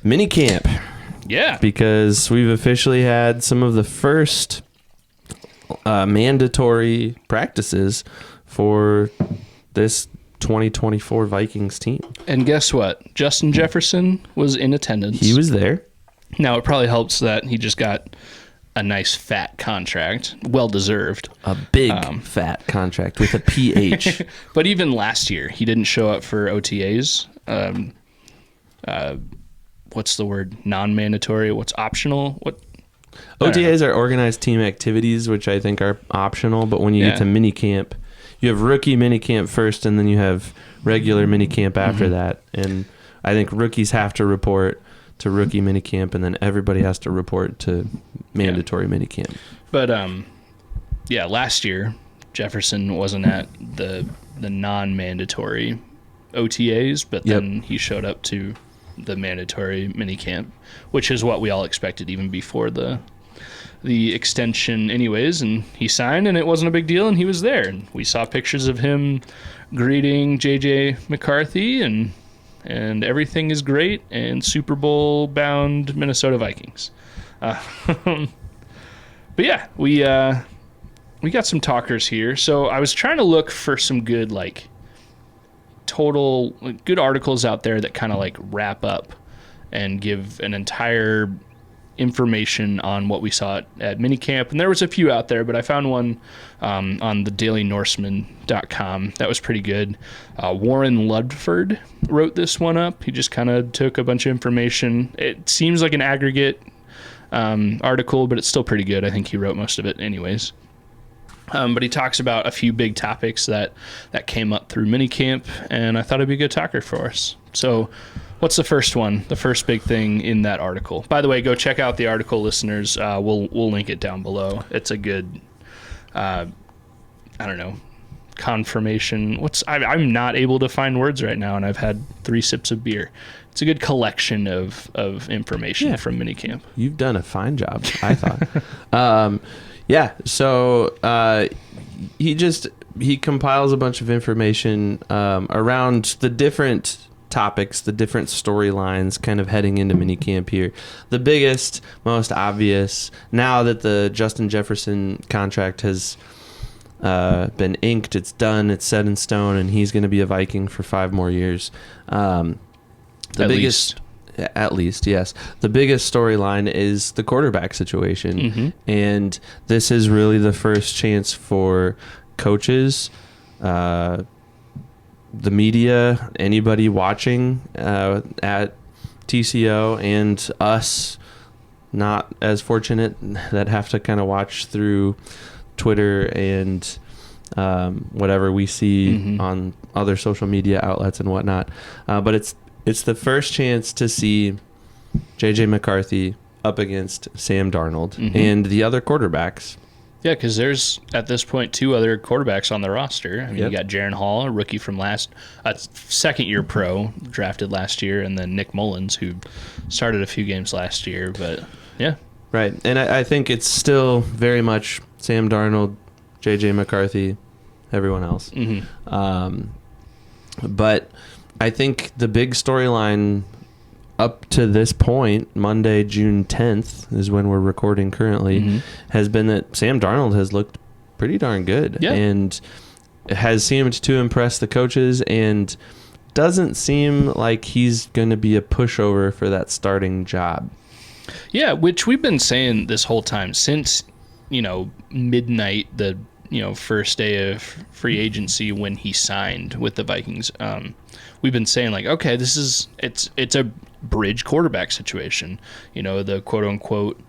Minicamp. Yeah. Because we've officially had some of the first mandatory practices for this 2024 Vikings team. And guess what? Justin Jefferson was in attendance. He was there. Now, it probably helps that he just got a nice fat contract. Well-deserved. A big fat contract with a PH. But even last year, he didn't show up for OTAs. What's the word? Non-mandatory? What's optional? What? OTAs are organized team activities, which I think are optional. But when you get to minicamp, you have rookie minicamp first, and then you have regular minicamp after that. And I think rookies have to report to rookie minicamp, and then everybody has to report to mandatory minicamp. But last year Jefferson wasn't at the non-mandatory OTAs, but then he showed up to the mandatory minicamp, which is what we all expected even before the extension anyways, and he signed, and it wasn't a big deal, and he was there, and we saw pictures of him greeting JJ McCarthy, and everything is great, and Super Bowl bound Minnesota Vikings. But yeah, we got some talkers here. So I was trying to look for some good good articles out there that kind of wrap up and give an entire information on what we saw at minicamp, and there was a few out there, but I found one on the dailynorseman.com that was pretty good. Warren Ludford wrote this one up. He just kind of took a bunch of information. It seems like an aggregate article, but it's still pretty good. I think he wrote most of it anyways. But he talks about a few big topics that came up through minicamp, and I thought it'd be a good talker for us. So what's the first one? The first big thing in that article. By the way, go check out the article, listeners. We'll link it down below. It's a good, confirmation. I'm not able to find words right now, and I've had 3 sips of beer. It's a good collection of information from minicamp. You've done a fine job, I thought. So he compiles a bunch of information around the different topics, the different storylines kind of heading into minicamp here. The biggest, most obvious, now that the Justin Jefferson contract has been inked, it's done, it's set in stone, and he's going to be a Viking for 5 more years. At least, yes. The biggest storyline is the quarterback situation. And this is really the first chance for coaches, the media, anybody watching at TCO, and us not as fortunate that have to kind of watch through Twitter and whatever we see on other social media outlets and whatnot. But it's the first chance to see JJ McCarthy up against Sam Darnold and the other quarterbacks. Yeah, because there's, at this point, 2 other quarterbacks on the roster. I mean, you got Jaron Hall, a rookie from second-year pro, drafted last year, and then Nick Mullins, who started a few games last year. But, yeah. Right, and I think it's still very much Sam Darnold, JJ McCarthy, everyone else. But I think the big storyline up to this point, Monday, June 10th, is when we're recording currently, has been that Sam Darnold has looked pretty darn good and has seemed to impress the coaches, and doesn't seem like he's going to be a pushover for that starting job. Yeah, which we've been saying this whole time since, midnight, the first day of free agency when he signed with the Vikings. We've been saying okay, it's a bridge quarterback situation, the quote unquote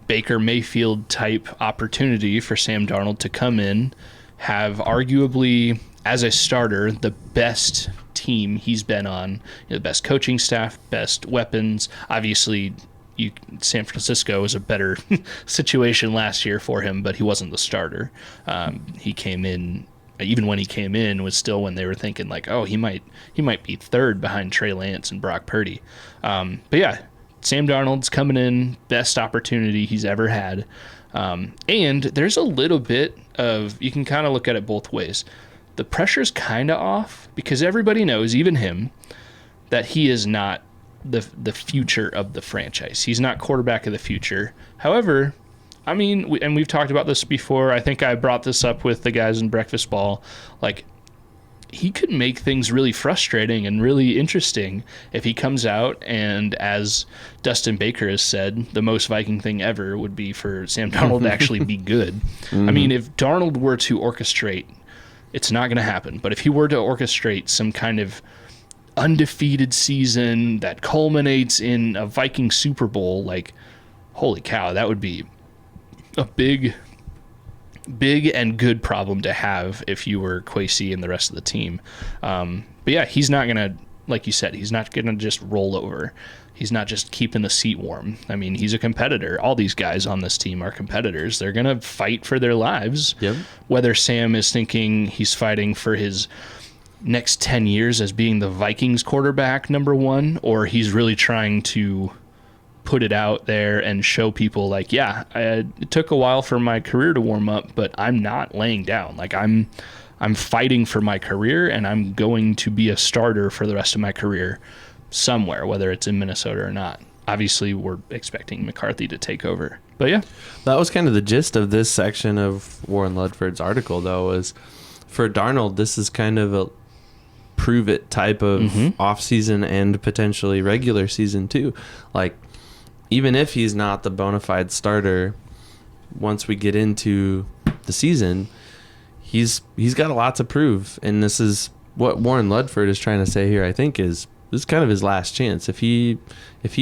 Baker Mayfield type opportunity for Sam Darnold to come in, have arguably as a starter the best team he's been on, the best coaching staff, best weapons. Obviously, San Francisco was a better situation last year for him, but he wasn't the starter. He came in. Even when he came in, was still when they were thinking he might be third behind Trey Lance and Brock Purdy. But yeah, Sam Darnold's coming in, best opportunity he's ever had. And there's a little bit of, you can kind of look at it both ways. The pressure's kind of off because everybody knows, even him, that he is not the future of the franchise. He's not quarterback of the future. However, I mean, and we've talked about this before. I think I brought this up with the guys in Breakfast Ball. Like, he could make things really frustrating and really interesting if he comes out and, as Dustin Baker has said, the most Viking thing ever would be for Sam Darnold to actually be good. Mm-hmm. I mean, if Darnold were to orchestrate, it's not going to happen, but if he were to orchestrate some kind of undefeated season that culminates in a Viking Super Bowl, like, holy cow, that would be a big and good problem to have if you were Kwesi and the rest of the team. But yeah, he's not going to, like you said, he's not going to just roll over. He's not just keeping the seat warm. I mean, he's a competitor. All these guys on this team are competitors. They're going to fight for their lives. Yep. Whether Sam is thinking he's fighting for his next 10 years as being the Vikings quarterback, number one, or he's really trying to put it out there and show people like, yeah, it took a while for my career to warm up, but I'm not laying down. Like, I'm fighting for my career, and I'm going to be a starter for the rest of my career somewhere, whether it's in Minnesota or not. Obviously, we're expecting McCarthy to take over. But yeah. That was kind of the gist of this section of Warren Ludford's article, though, is for Darnold, this is kind of a prove it type of off-season and potentially regular season too. Like, even if he's not the bona fide starter, once we get into the season, he's got a lot to prove. And this is what Warren Ludford is trying to say here, I think, is this is kind of his last chance. If he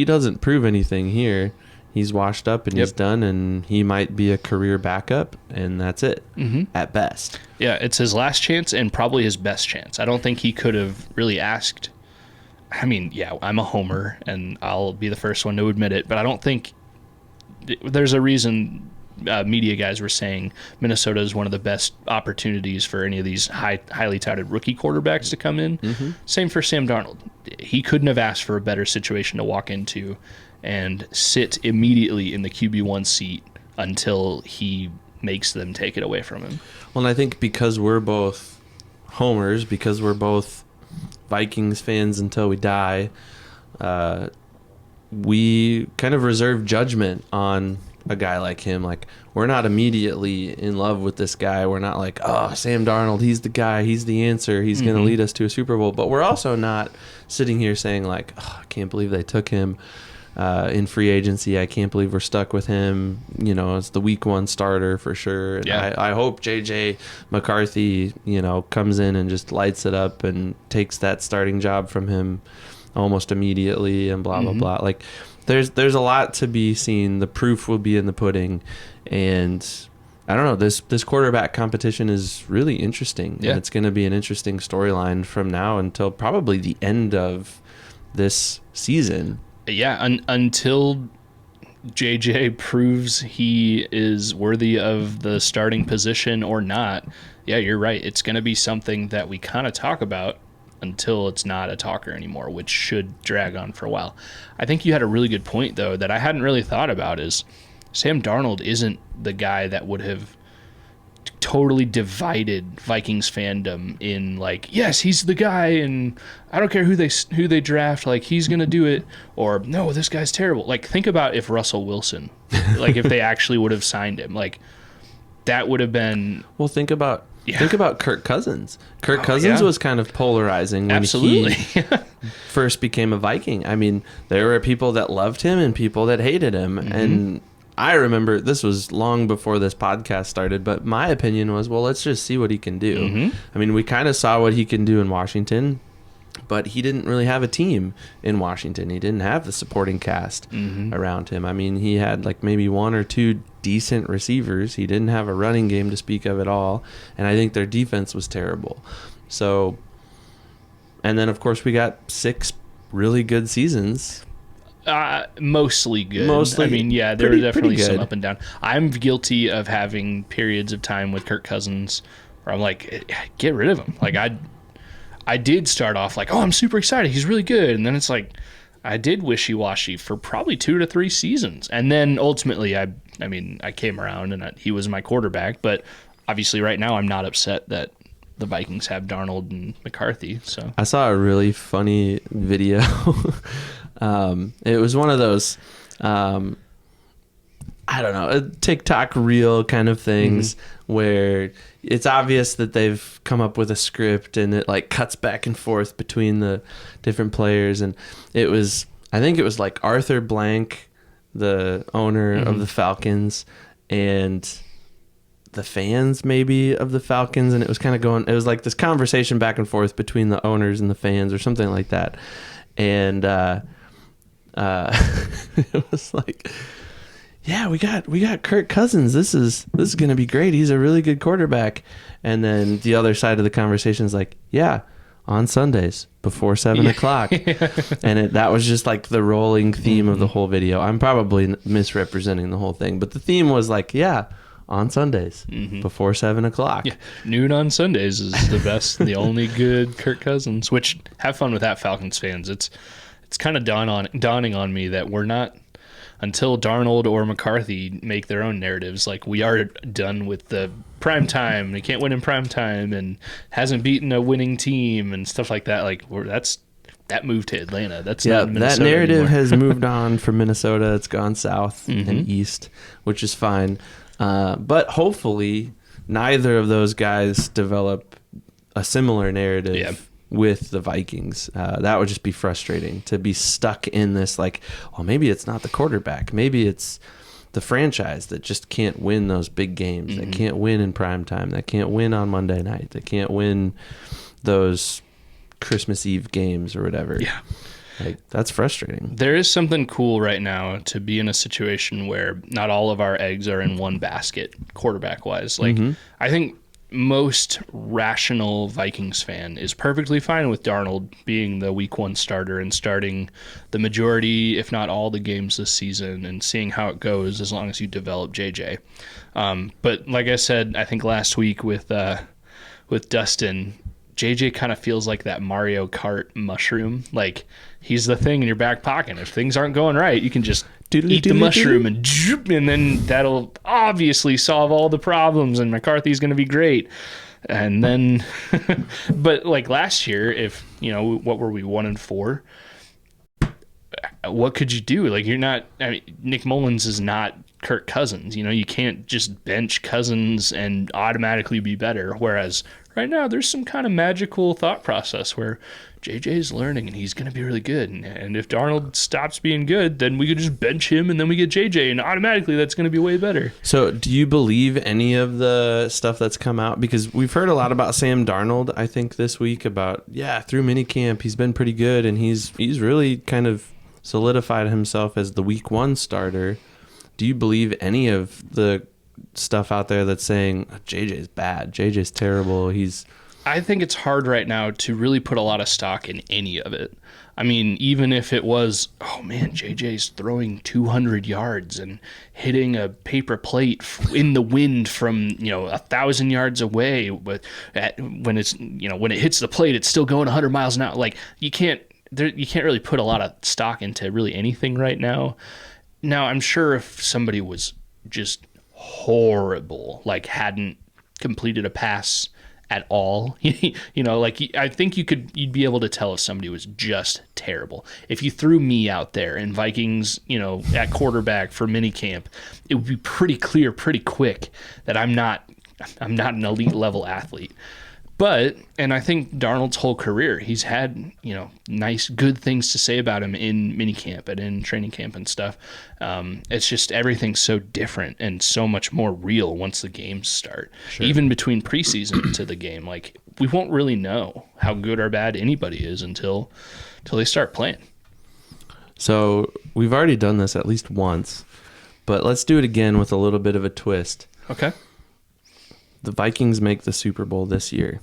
doesn't prove anything here, he's washed up and he's done, and he might be a career backup, and that's it at best. Yeah, it's his last chance and probably his best chance. I don't think he could have really asked. I mean, yeah, I'm a homer, and I'll be the first one to admit it, but I don't think there's a reason media guys were saying Minnesota is one of the best opportunities for any of these highly touted rookie quarterbacks to come in. Mm-hmm. Same for Sam Darnold. He couldn't have asked for a better situation to walk into and sit immediately in the QB1 seat until he makes them take it away from him. Well, and I think because we're both homers, because we're both Vikings fans until we die, we kind of reserve judgment on a guy like him. Like, we're not immediately in love with this guy. We're not like, oh, Sam Darnold, he's the guy, he's the answer, he's going to lead us to a Super Bowl. But we're also not sitting here saying like, oh, I can't believe they took him in free agency. I can't believe we're stuck with him. You know, it's the week one starter for sure. And I hope JJ McCarthy, comes in and just lights it up and takes that starting job from him almost immediately and blah, blah, blah. Like, there's a lot to be seen. The proof will be in the pudding. And I don't know, this quarterback competition is really interesting. Yeah. And it's going to be an interesting storyline from now until probably the end of this season. Yeah, until JJ proves he is worthy of the starting position or not. Yeah, you're right. It's going to be something that we kind of talk about until it's not a talker anymore, which should drag on for a while. I think you had a really good point, though, that I hadn't really thought about, is Sam Darnold isn't the guy that would have totally divided Vikings fandom in like, yes, he's the guy, and I don't care who they draft, like, he's gonna do it, or no, this guy's terrible. Like, think about if Russell Wilson, like, if they actually would have signed him, like, that would have been. Well, think about Kirk Cousins. Kirk Cousins was kind of polarizing when he first became a Viking. I mean, there were people that loved him and people that hated him, and I remember, this was long before this podcast started, but my opinion was, well, let's just see what he can do. I mean, we kind of saw what he can do in Washington, but he didn't really have a team in Washington. He didn't have the supporting cast around him. I mean, he had like maybe one or two decent receivers. He didn't have a running game to speak of at all, and I think their defense was terrible. So, and then, of course, we got 6 really good seasons. Mostly good. I mean, yeah, there were definitely some up and down. I'm guilty of having periods of time with Kirk Cousins where I'm like, get rid of him. Like, I did start off like, oh, I'm super excited, he's really good, and then it's like, I did wishy-washy for probably 2 to 3 seasons, and then ultimately, I came around and he was my quarterback. But obviously, right now, I'm not upset that the Vikings have Darnold and McCarthy. So I saw a really funny video It was one of those, I don't know, a TikTok reel kind of things where it's obvious that they've come up with a script and it like cuts back and forth between the different players. And I think it was like Arthur Blank, the owner of the Falcons, and the fans maybe of the Falcons. And it was kind of it was like this conversation back and forth between the owners and the fans or something like that. And it was like, yeah, we got Kirk Cousins. This is going to be great. He's a really good quarterback. And then the other side of the conversation is like, yeah, on Sundays before 7 o'clock. And that was just like the rolling theme of the whole video. I'm probably misrepresenting the whole thing, but the theme was like, yeah, on Sundays before 7 o'clock. Yeah, noon on Sundays is the best, the only good Kirk Cousins. Which, have fun with that, Falcons fans. It's kind of dawning on me that we're not, until Darnold or McCarthy make their own narratives, like we are done with the prime time. They can't win in prime time and hasn't beaten a winning team and stuff like that. Like that moved to Atlanta. That's not Minnesota that narrative anymore. has moved on from Minnesota. It's gone south and east, which is fine. But hopefully neither of those guys develop a similar narrative with the Vikings. That would just be frustrating to be stuck in this, like, well, maybe it's not the quarterback. Maybe it's the franchise that just can't win those big games. That can't win in prime time. That can't win on Monday night. That can't win those Christmas Eve games or whatever. Yeah. Like, that's frustrating. There is something cool right now to be in a situation where not all of our eggs are in one basket, quarterback-wise. Like, I think most rational Vikings fan is perfectly fine with Darnold being the week one starter and starting the majority, if not all, the games this season and seeing how it goes as long as you develop JJ. But like I said, I think last week with Dustin, JJ kind of feels like that Mario Kart mushroom. Like, he's the thing in your back pocket. If things aren't going right, you can just eat the mushroom and then that'll obviously solve all the problems and McCarthy's going to be great. And then, but like last year, if, what were we, 1-4? What could you do? Like, Nick Mullins is not Kirk Cousins. You can't just bench Cousins and automatically be better. Whereas right now, there's some kind of magical thought process where JJ's learning and he's going to be really good. And if Darnold stops being good, then we could just bench him and then we get JJ and automatically that's going to be way better. So do you believe any of the stuff that's come out? Because we've heard a lot about Sam Darnold, I think, this week about, through minicamp, he's been pretty good and he's really kind of solidified himself as the week one starter. Do you believe any of the stuff out there that's saying JJ's bad, JJ's terrible? I think it's hard right now to really put a lot of stock in any of it. I mean, even if it was, oh man, JJ's throwing 200 yards and hitting a paper plate in the wind from 1,000 yards away, but when it hits the plate, it's still going 100 miles an hour. Like, you can't really put a lot of stock into really anything right now. Now, I'm sure if somebody was just horrible, like hadn't completed a pass at all, I think you'd be able to tell if somebody was just terrible. If you threw me out there in Vikings, at quarterback for minicamp, it would be pretty clear pretty quick that I'm not an elite level athlete. But, and I think Darnold's whole career, he's had, nice, good things to say about him in minicamp and in training camp and stuff. It's just everything's so different and so much more real once the games start. Sure. Even between preseason to the game, like, we won't really know how good or bad anybody is until they start playing. So we've already done this at least once, but let's do it again with a little bit of a twist. Okay. The Vikings make the Super Bowl this year.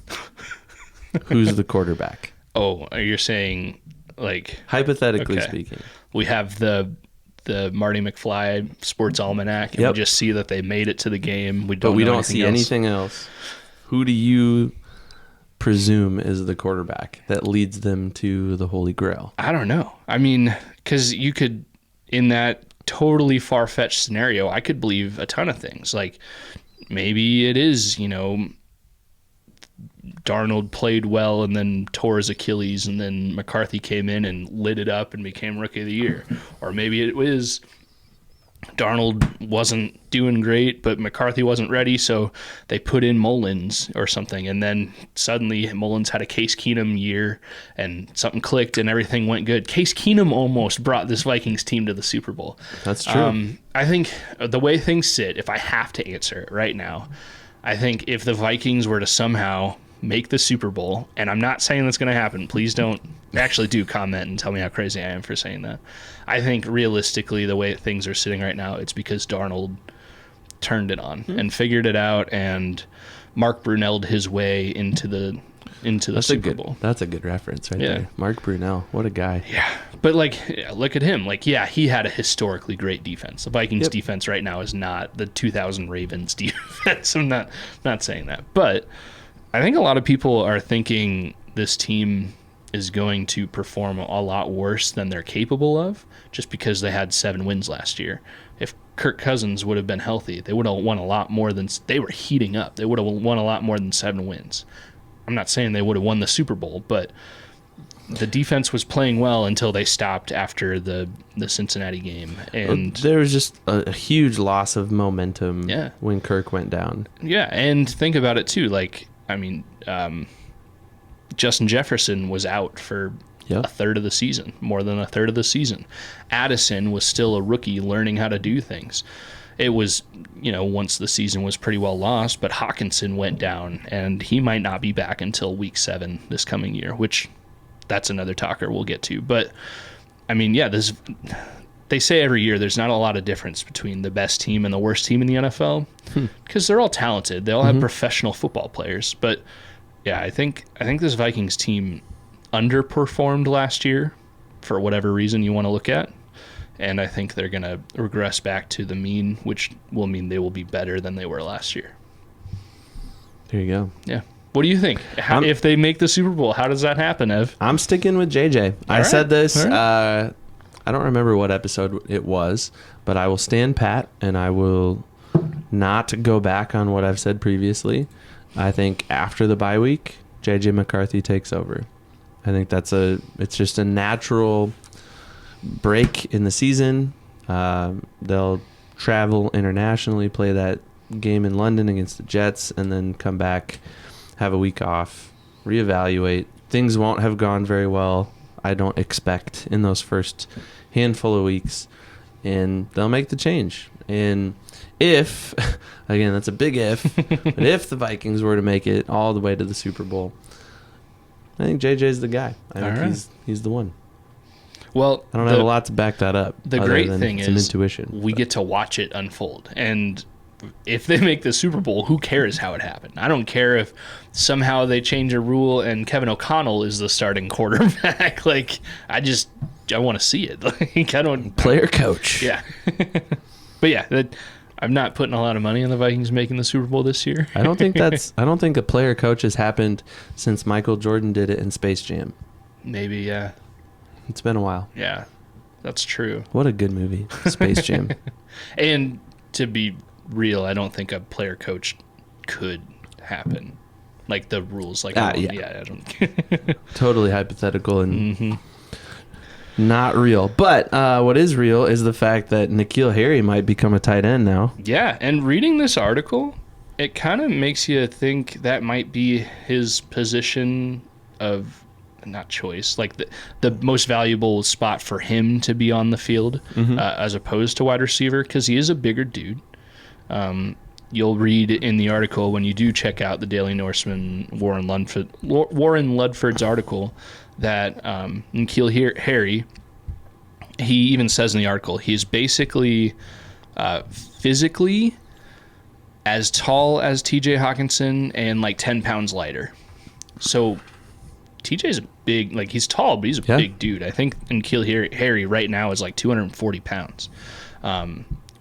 Who's the quarterback? Oh, you're saying, like, hypothetically speaking. We have the Marty McFly Sports Almanac, and we just see that they made it to the game. We don't see anything else. Who do you presume is the quarterback that leads them to the Holy Grail? I don't know. I mean, because you could, in that totally far-fetched scenario, I could believe a ton of things. Like, maybe it is, Darnold played well and then tore his Achilles, and then McCarthy came in and lit it up and became Rookie of the Year. Or maybe it was Darnold wasn't doing great, but McCarthy wasn't ready, so they put in Mullins or something, and then suddenly Mullins had a Case Keenum year, and something clicked, and everything went good. Case Keenum almost brought this Vikings team to the Super Bowl. That's true. I think the way things sit, if I have to answer it right now, I think if the Vikings were to somehow make the Super Bowl, and I'm not saying that's going to happen, please don't actually do comment and tell me how crazy I am for saying that. I think realistically, the way things are sitting right now, it's because Darnold turned it on and figured it out, and Mark Brunelled his way into the Super Bowl. That's a good reference right there. Mark Brunell, what a guy. Yeah, but look at him. He had a historically great defense. The Vikings defense right now is not the 2000 Ravens defense. I'm not saying that, but I think a lot of people are thinking this team is going to perform a lot worse than they're capable of, just because they had 7 wins last year. If Kirk Cousins would have been healthy, they would have won a lot more than they were heating up. They would have won a lot more than 7 wins. I'm not saying they would have won the Super Bowl, but the defense was playing well until they stopped after the Cincinnati game. And there was just a huge loss of momentum when Kirk went down. Yeah, and think about it too. Justin Jefferson was out for a third of the season, more than a third of the season. Addison was still a rookie learning how to do things. It was, once the season was pretty well lost, but Hawkinson went down, and he might not be back until week 7 this coming year, which that's another talker we'll get to. But, they say every year there's not a lot of difference between the best team and the worst team in the NFL because they're all talented. They all have professional football players. But, yeah, I think this Vikings team underperformed last year for whatever reason you want to look at. And I think they're going to regress back to the mean, which will mean they will be better than they were last year. There you go. Yeah. What do you think? If they make the Super Bowl, how does that happen, Ev? I'm sticking with JJ. I said this. I don't remember what episode it was, but I will stand pat, and I will not go back on what I've said previously. I think after the bye week, JJ McCarthy takes over. I think it's just a natural break in the season. They'll travel internationally, play that game in London against the Jets, and then come back, have a week off, reevaluate. Things won't have gone very well, I don't expect, in those first handful of weeks, and they'll make the change. And if, again, that's a big if, but if the Vikings were to make it all the way to the Super Bowl, I think JJ's the guy. I think he's the one. Well, I don't have a lot to back that up. The great thing is intuition, we get to watch it unfold. And if they make the Super Bowl, who cares how it happened? I don't care if somehow they change a rule and Kevin O'Connell is the starting quarterback. I want to see it. I don't player coach. Yeah. But yeah, I'm not putting a lot of money on the Vikings making the Super Bowl this year. I don't think a player coach has happened since Michael Jordan did it in Space Jam. Maybe, yeah. It's been a while. Yeah, that's true. What a good movie, Space Jam. And to be real, I don't think a player coach could happen. The rules, I don't. Totally hypothetical and not real. But what is real is the fact that N'Keal Harry might become a tight end now. Yeah, and reading this article, it kind of makes you think that might be his position of, not choice, the most valuable spot for him to be on the field as opposed to wide receiver, because he is a bigger dude. You'll read in the article, when you do check out the Daily Norseman, Warren Ludford's article, that N'Keal Harry, he even says in the article, he's basically physically as tall as TJ Hawkinson and 10 pounds lighter. So TJ's a big, he's tall, but he's a big dude. I think N'Keal Harry right now is 240 pounds,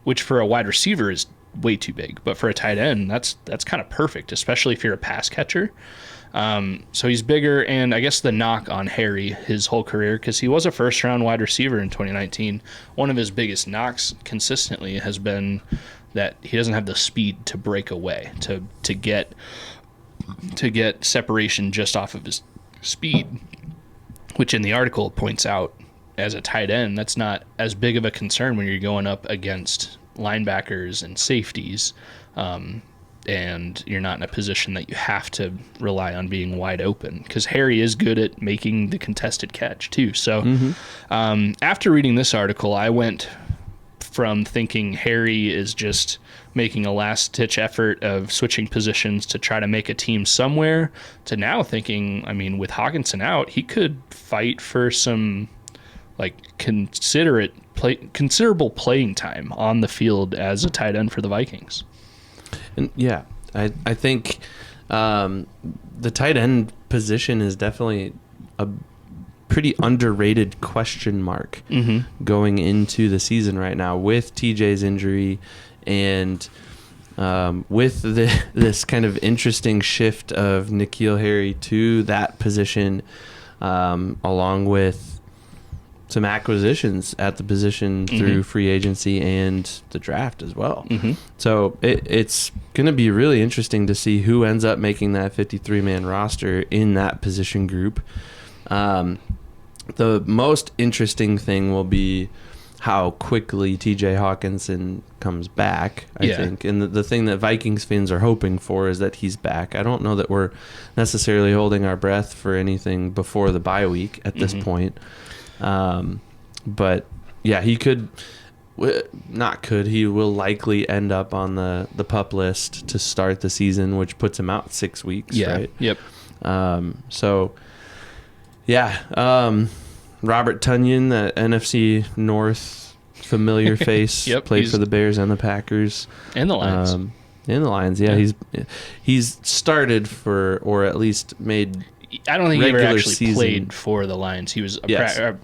which for a wide receiver is way too big. But for a tight end, that's kind of perfect, especially if you're a pass catcher. So he's bigger, and I guess the knock on Harry his whole career, because he was a first-round wide receiver in 2019, one of his biggest knocks consistently has been that he doesn't have the speed to break away, to get to get separation just off of his speed, which in the article points out as a tight end, that's not as big of a concern when you're going up against linebackers and safeties, and you're not in a position that you have to rely on being wide open, because Harry is good at making the contested catch too. So after reading this article, I went from thinking Harry is just making a last-ditch effort of switching positions to try to make a team somewhere, to now thinking, I mean, with Hawkinson out, he could fight for some considerable playing time on the field as a tight end for the Vikings. And yeah, I think the tight end position is definitely a pretty underrated question mark going into the season right now, with TJ's injury and with this kind of interesting shift of N'Keal Harry to that position, along with some acquisitions at the position through free agency and the draft as well. So it's going to be really interesting to see who ends up making that 53-man roster in that position group. The most interesting thing will be how quickly TJ Hawkinson comes back, I think. And the thing that Vikings fans are hoping for is that he's back. I don't know that we're necessarily holding our breath for anything before the bye week at this point. But yeah, he will likely end up on the PUP list to start the season, which puts him out 6 weeks, right? Yep. So yeah, Robert Tonyan, the NFC North familiar face, played for the Bears and the Packers and the Lions. He's started for, or at least made, I don't think he ever actually season. Played for the Lions. He was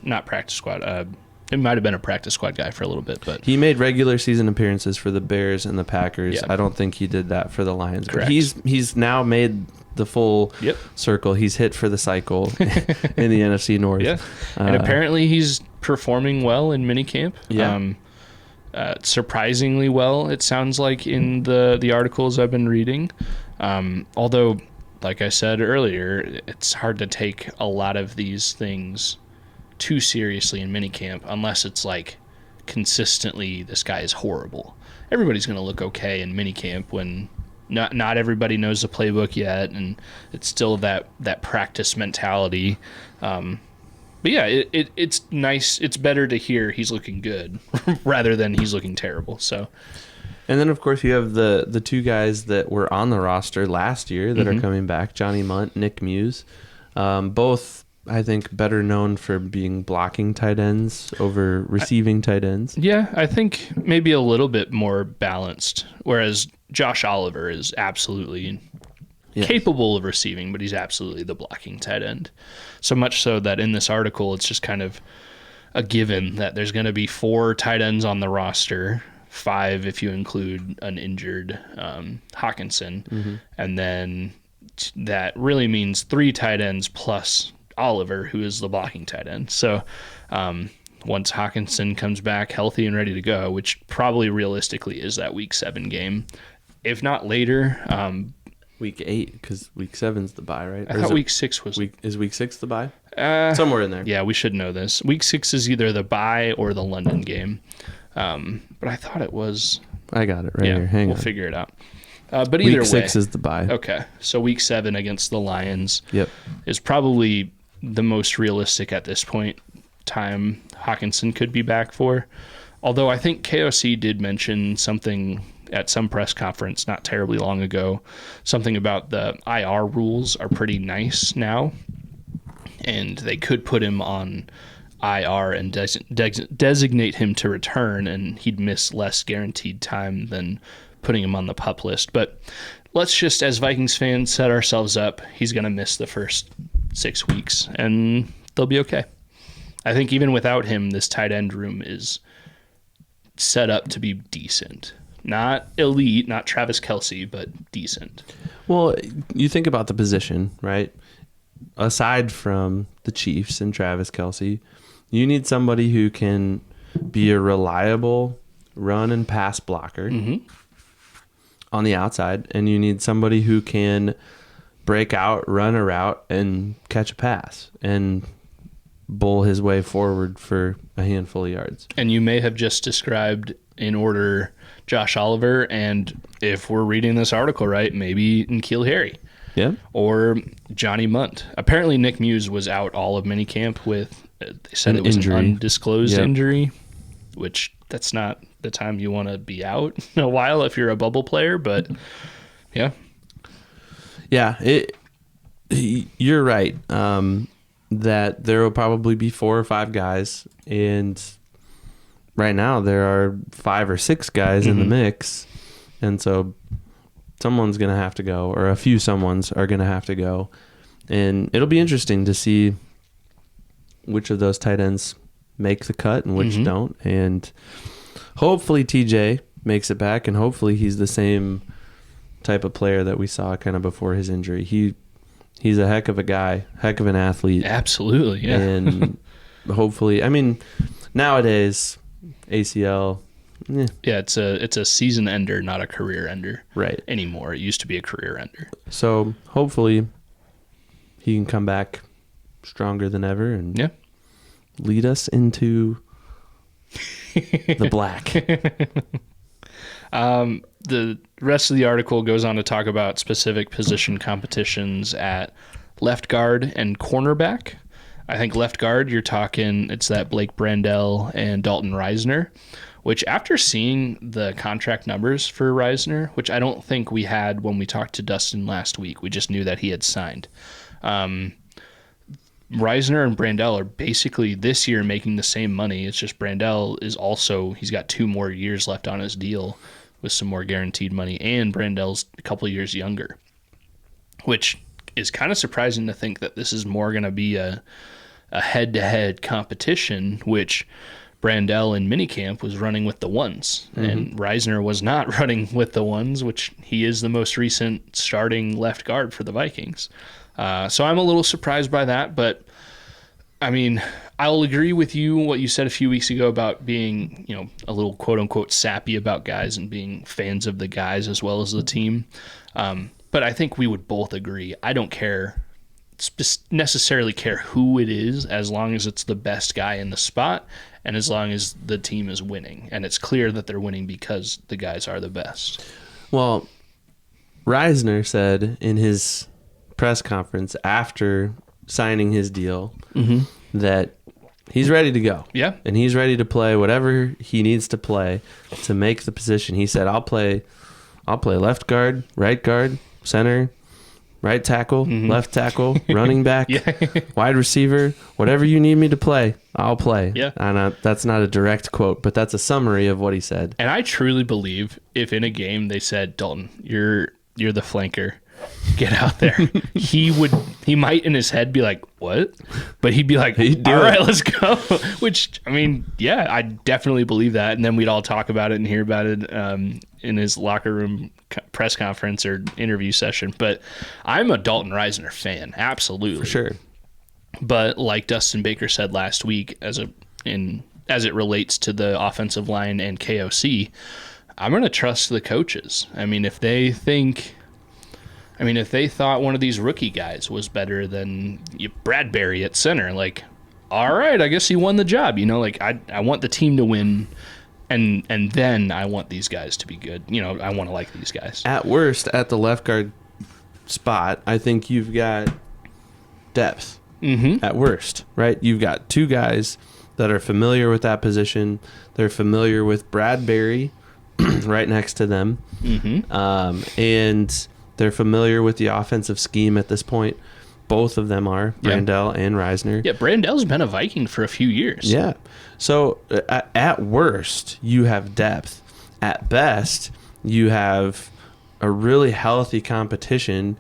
not practice squad. It might have been a practice squad guy for a little bit, but he made regular season apperances for the Bears and the Packers. I don't think he did that for the Lions. Correct. But he's now made the full circle. He's hit for the cycle in the NFC North. Yeah, and apparently he's performing well in minicamp. Yeah. Surprisingly well, it sounds like, in the articles I've been reading. Although, like I said earlier, it's hard to take a lot of these things too seriously in minicamp unless it's like consistently this guy is horrible. Everybody's going to look okay in minicamp when not everybody knows the playbook yet, and it's still that practice mentality. But yeah, it's nice. It's better to hear he's looking good rather than he's looking terrible. So. And then, of course, you have the two guys that were on the roster last year that are coming back, Johnny Munt, Nick Muse. Both, I think, better known for being blocking tight ends over receiving tight ends. Yeah, I think maybe a little bit more balanced, whereas Josh Oliver is absolutely capable of receiving, but he's absolutely the blocking tight end. So much so that in this article, it's just kind of a given that there's going to be 4 tight ends on the roster, 5 if you include an injured Hawkinson, and then that really means 3 tight ends plus Oliver, who is the blocking tight end. So once Hawkinson comes back healthy and ready to go, which probably realistically is that Week 7 game, if not later. Week 8, because Week 7's the bye, right? I thought Week 6 was... Is Week 6 the bye? Somewhere in there. Yeah, we should know this. Week 6 is either the bye or the London game. But I thought it was... I got it right here. Hang on. We'll figure it out. But either way... Week 6 is the bye. Okay. So Week 7 against the Lions is probably the most realistic at this point time Hawkinson could be back for. Although I think KOC did mention something at some press conference not terribly long ago, something about the IR rules are pretty nice now, and they could put him on IR and designate him to return, and he'd miss less guaranteed time than putting him on the PUP list. But let's just, as Vikings fans, set ourselves up. He's going to miss the first 6 weeks, and they'll be okay. I think even without him, this tight end room is set up to be decent. Not elite, not Travis Kelce, but decent. Well, you think about the position, right? Aside from the Chiefs and Travis Kelce, you need somebody who can be a reliable run and pass blocker on the outside, and you need somebody who can break out, run a route, and catch a pass, and bowl his way forward for a handful of yards. And you may have just described in order Josh Oliver, and if we're reading this article right, maybe N'Keal Harry. Yeah. Or Johnny Munt. Apparently Nick Muse was out all of minicamp with, they said it was injury. an undisclosed injury, which that's not the time you want to be out in a while if you're a bubble player, but yeah. Yeah, you're right. That there will probably be 4 or 5 guys, and right now there are 5 or 6 guys in the mix, and so someone's going to have to go, or a few someones are going to have to go, and it'll be interesting to see which of those tight ends make the cut and which don't, and hopefully TJ makes it back, and hopefully he's the same type of player that we saw kind of before his injury. He's a heck of a guy, heck of an athlete. Absolutely, yeah. And hopefully, I mean, nowadays, ACL... Yeah, it's a season ender, not a career ender. Right. Anymore. It used to be a career ender. So hopefully he can come back stronger than ever and lead us into the black. The rest of the article goes on to talk about specific position competitions at left guard and cornerback. I think left guard, you're talking, it's that Blake Brandel and Dalton Reisner, which after seeing the contract numbers for Reisner, which I don't think we had when we talked to Dustin last week, we just knew that he had signed. Reisner and Brandel are basically this year making the same money. It's just Brandel is also, he's got 2 more years left on his deal with some more guaranteed money, and Brandel's a couple years younger, which is kind of surprising to think that this is more going to be a head-to-head competition, which Brandel in minicamp was running with the ones, and Reisner was not running with the ones, which he is the most recent starting left guard for the Vikings. So I'm a little surprised by that, but I mean, I'll agree with you what you said a few weeks ago about being, a little quote-unquote sappy about guys and being fans of the guys as well as the team. But I think we would both agree. I don't necessarily care who it is, as long as it's the best guy in the spot and as long as the team is winning. And it's clear that they're winning because the guys are the best. Well, Reisner said in his press conference after signing his deal that he's ready to go. Yeah. And he's ready to play whatever he needs to play to make the position. He said, I'll play left guard, right guard, center, right tackle, left tackle, running back, wide receiver, whatever you need me to play, I'll play. Yeah. And that's not a direct quote, but that's a summary of what he said. And I truly believe if in a game they said, Dalton, you're the flanker, get out there, he might in his head be like, what? But he'd be like, all right, let's go. Which, I mean, yeah, I definitely believe that. And then we'd all talk about it and hear about it in his locker room press conference or interview session. But I'm a Dalton Reisner fan, absolutely. For sure. But like Dustin Baker said last week, as it relates to the offensive line and KOC, I'm going to trust the coaches. I mean, if they thought one of these rookie guys was better than Bradbury at center, like, all right, I guess he won the job. I want the team to win, and then I want these guys to be good. I want to like these guys. At worst, at the left guard spot, I think you've got depth. At worst, right? You've got 2 guys that are familiar with that position. They're familiar with Bradbury right next to them. And they're familiar with the offensive scheme at this point. Both of them are, Brandel and Reisner. Yeah, Brandel's been a Viking for a few years. Yeah. So at worst, you have depth. At best, you have a really healthy competition,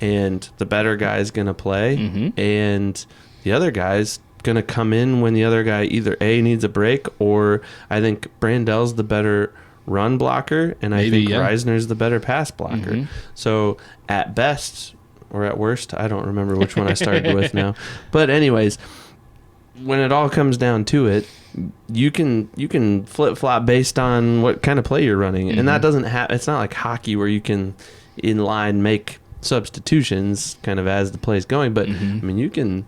and the better guy's going to play, and the other guy's going to come in when the other guy either A, needs a break, or I think Brandel's the better run blocker, and I think Reisner's the better pass blocker. So at best, or at worst, I don't remember which one I started with now. But anyways, when it all comes down to it, you can flip-flop based on what kind of play you're running. And that doesn't it's not like hockey where you can in line make substitutions kind of as the play's going. But I mean, you can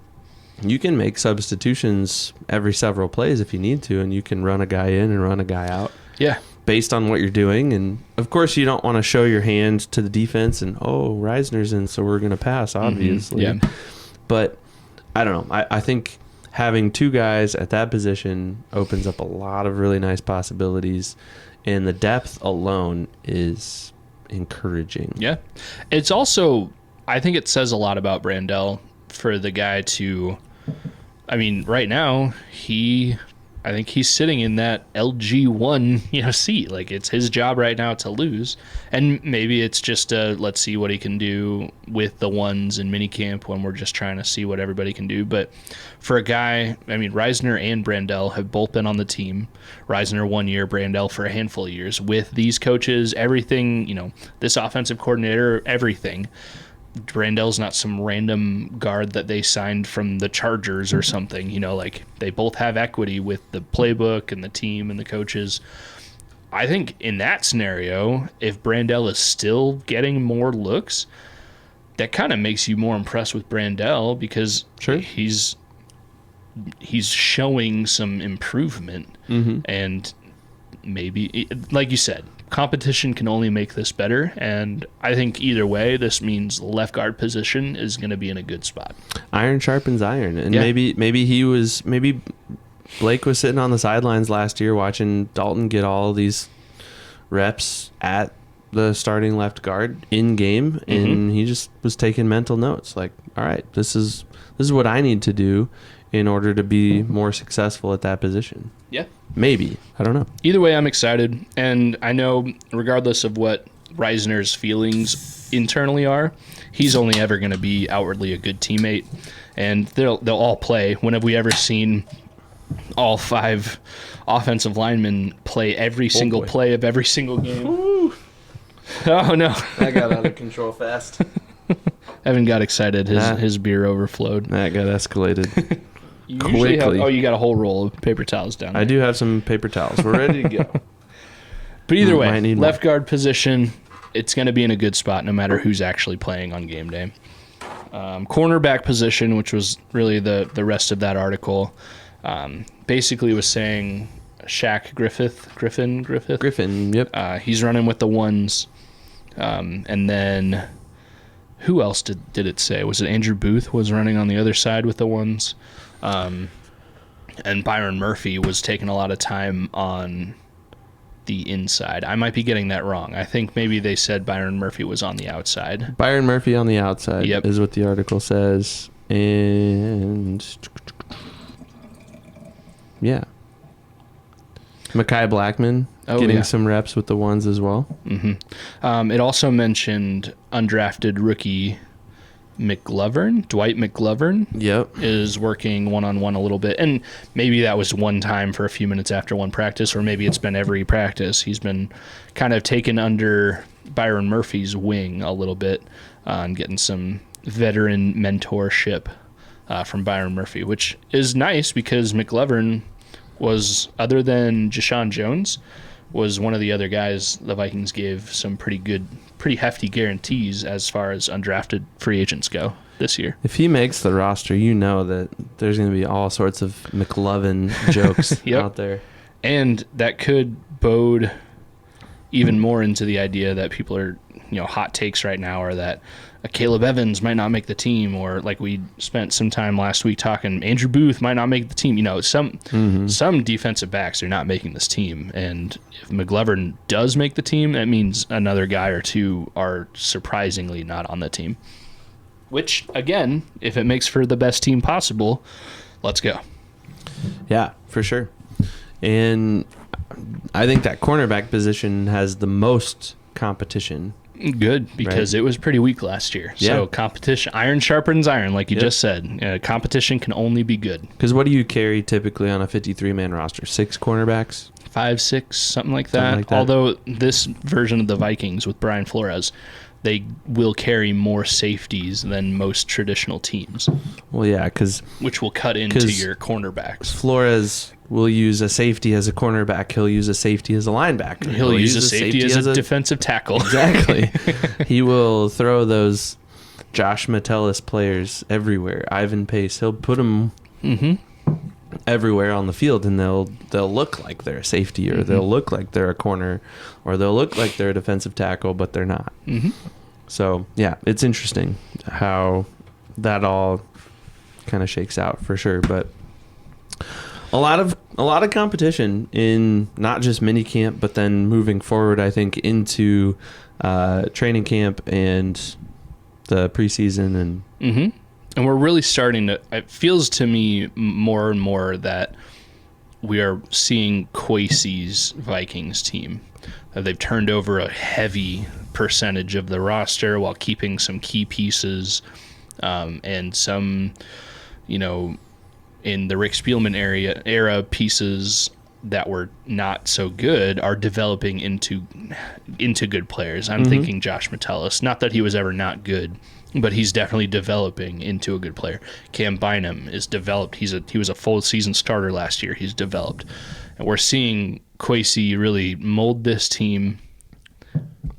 make substitutions every several plays if you need to, and you can run a guy in and run a guy out. Yeah. Based on what you're doing. And of course you don't want to show your hand to the defense and, Reisner's in, so we're going to pass, obviously. Yeah. But I don't know. I think having two guys at that position opens up a lot of really nice possibilities, and the depth alone is encouraging. Yeah. It's also, I think it says a lot about Brandel for the guy to, I mean, right now, I think he's sitting in that LG1, seat. Like, it's his job right now to lose. And maybe it's just let's see what he can do with the ones in minicamp when we're just trying to see what everybody can do. But for a guy, I mean, Reisner and Brandel have both been on the team. Reisner 1 year, Brandel for a handful of years. With these coaches, everything, this offensive coordinator, everything. Brandel's not some random guard that they signed from the Chargers or something. Like, they both have equity with the playbook and the team and the coaches. I think in that scenario, if Brandel is still getting more looks, that kind of makes you more impressed with Brandel, because he's showing some improvement. And maybe, like you said, competition can only make this better, and I think either way, this means the left guard position is going to be in a good spot. Iron sharpens iron, and maybe Blake was sitting on the sidelines last year watching Dalton get all these reps at the starting left guard in game, and he just was taking mental notes, like, all right, this is what I need to do in order to be more successful at that position. Yeah. Maybe. I don't know. Either way, I'm excited. And I know, regardless of what Reisner's feelings internally are, he's only ever going to be outwardly a good teammate. And they'll all play. When have we ever seen all 5 offensive linemen play every single play of every single game? Woo. Oh, no. That got out of control fast. Evan got excited. His beer overflowed. That got escalated. You quickly. You got a whole roll of paper towels down there. I do have some paper towels. We're ready to go. But either way, left guard position, it's going to be in a good spot no matter who's actually playing on game day. Cornerback position, which was really the rest of that article, basically was saying Shaq Griffin. Yep. He's running with the ones. And then who else did it say? Was it Andrew Booth was running on the other side with the ones? And Byron Murphy was taking a lot of time on the inside. I might be getting that wrong. I think maybe they said Byron Murphy was on the outside. Byron Murphy on the outside is what the article says. And yeah. Mekhi Blackman getting some reps with the ones as well. It also mentioned undrafted rookie Dwight McGlovern is working one-on-one a little bit, and maybe that was one time for a few minutes after one practice, or maybe it's been every practice. He's been kind of taken under Byron Murphy's wing a little bit, and getting some veteran mentorship from Byron Murphy, which is nice because McGlovern was, other than Jashawn Jones, was one of the other guys the Vikings gave some pretty hefty guarantees as far as undrafted free agents go this year. If he makes the roster, you know that there's going to be all sorts of McLovin jokes out there. And that could bode even more into the idea that people are, hot takes right now are that Caleb Evans might not make the team, or like we spent some time last week talking, Andrew Booth might not make the team. Some defensive backs are not making this team, and if McGlovern does make the team, that means another guy or two are surprisingly not on the team. Which, again, if it makes for the best team possible, let's go. Yeah, for sure. And I think that cornerback position has the most competition. Good, because it was pretty weak last year. So competition, iron sharpens iron, like you just said. Competition can only be good. Because what do you carry typically on a 53-man roster? 6 cornerbacks? 5, 6, something like that. Although this version of the Vikings with Brian Flores, they will carry more safeties than most traditional teams. Well, yeah, which will cut into your cornerbacks. Flores will use a safety as a cornerback. He'll use a safety as a linebacker. He'll use a safety as a defensive tackle. Exactly. He will throw those Josh Metellus players everywhere. Ivan Pace, he'll put them everywhere on the field, and they'll look like they're a safety, or they'll look like they're a corner, or they'll look like they're a defensive tackle, but they're not. So yeah, it's interesting how that all kind of shakes out for sure. But a lot of competition in not just minicamp, but then moving forward, I think, into training camp and the preseason and. And we're really starting to, it feels to me more and more that we are seeing Kwesi's Vikings team. They've turned over a heavy percentage of the roster while keeping some key pieces, and some, in the Rick Spielman era pieces that were not so good are developing into good players. I'm thinking Josh Metellus. Not that he was ever not good, but he's definitely developing into a good player. Cam Bynum is developed. He was a full season starter last year. He's developed. And we're seeing Kwesi really mold this team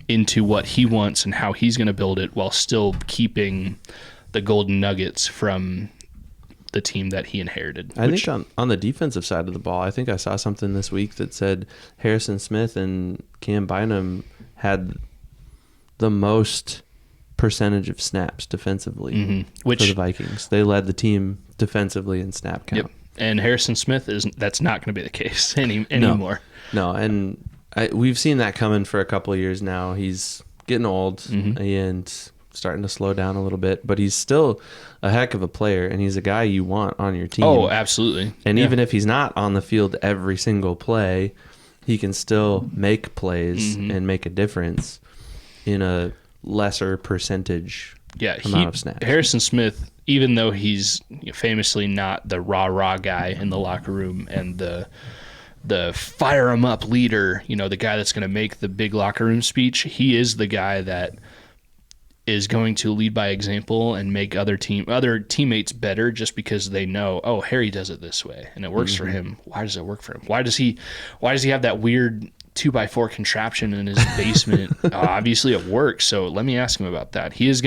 into what he wants and how he's going to build it, while still keeping the golden nuggets from the team that he inherited. I think on the defensive side of the ball, I think I saw something this week that said Harrison Smith and Cam Bynum had the most percentage of snaps defensively for the Vikings. They led the team defensively in snap count. Yep. And Harrison Smith that's not going to be the case anymore. No, and we've seen that coming for a couple of years now. He's getting old and starting to slow down a little bit, but he's still a heck of a player, and he's a guy you want on your team. Oh, absolutely. And even if he's not on the field every single play, he can still make plays and make a difference in a lesser percentage amount of snaps. Harrison Smith, even though he's famously not the rah-rah guy in the locker room and the fire him up leader, the guy that's going to make the big locker room speech, he is the guy that is going to lead by example and make other teammates better, just because they know, oh, Harry does it this way and it works for him. Why does it work for him? Why does he have that weird 2x4 contraption in his basement? Obviously it works, so let me ask him about that. He's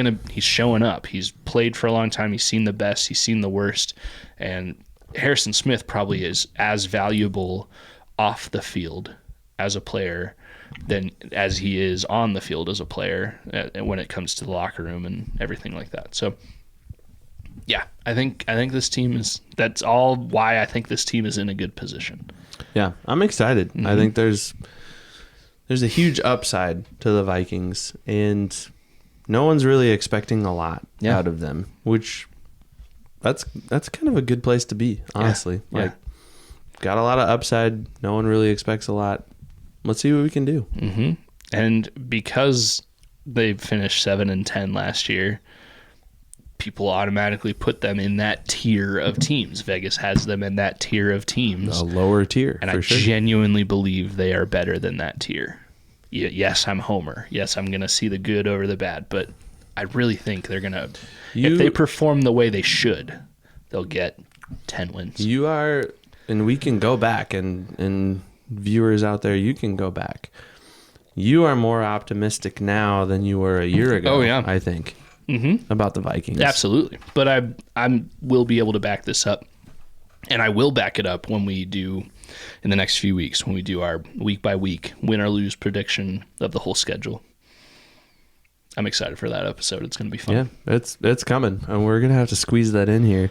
showing up. He's played for a long time. He's seen the best. He's seen the worst. And Harrison Smith probably is as valuable off the field as a player than as he is on the field as a player when it comes to the locker room and everything like that. So yeah, I think this team that's all why I think this team is in a good position. Yeah, I'm excited. I think there's a huge upside to the Vikings, and no one's really expecting a lot out of them, which that's kind of a good place to be, honestly. Yeah. Got a lot of upside. No one really expects a lot. Let's see what we can do. And because they finished 7-10 last year, people automatically put them in that tier of teams. Vegas has them in that tier of teams. A lower tier, and I genuinely believe they are better than that tier. Yes, I'm Homer. Yes, I'm going to see the good over the bad, but I really think they're going to, if they perform the way they should, they'll get 10 wins. You are, and we can go back, and viewers out there, you can go back. You are more optimistic now than you were a year ago. Oh, yeah. I think. About the Vikings. Absolutely. But I will be able to back this up, and I will back it up when we do, in the next few weeks, when we do our week-by-week win or lose prediction of the whole schedule. I'm excited for that episode. It's going to be fun. Yeah, it's coming, and we're going to have to squeeze that in here.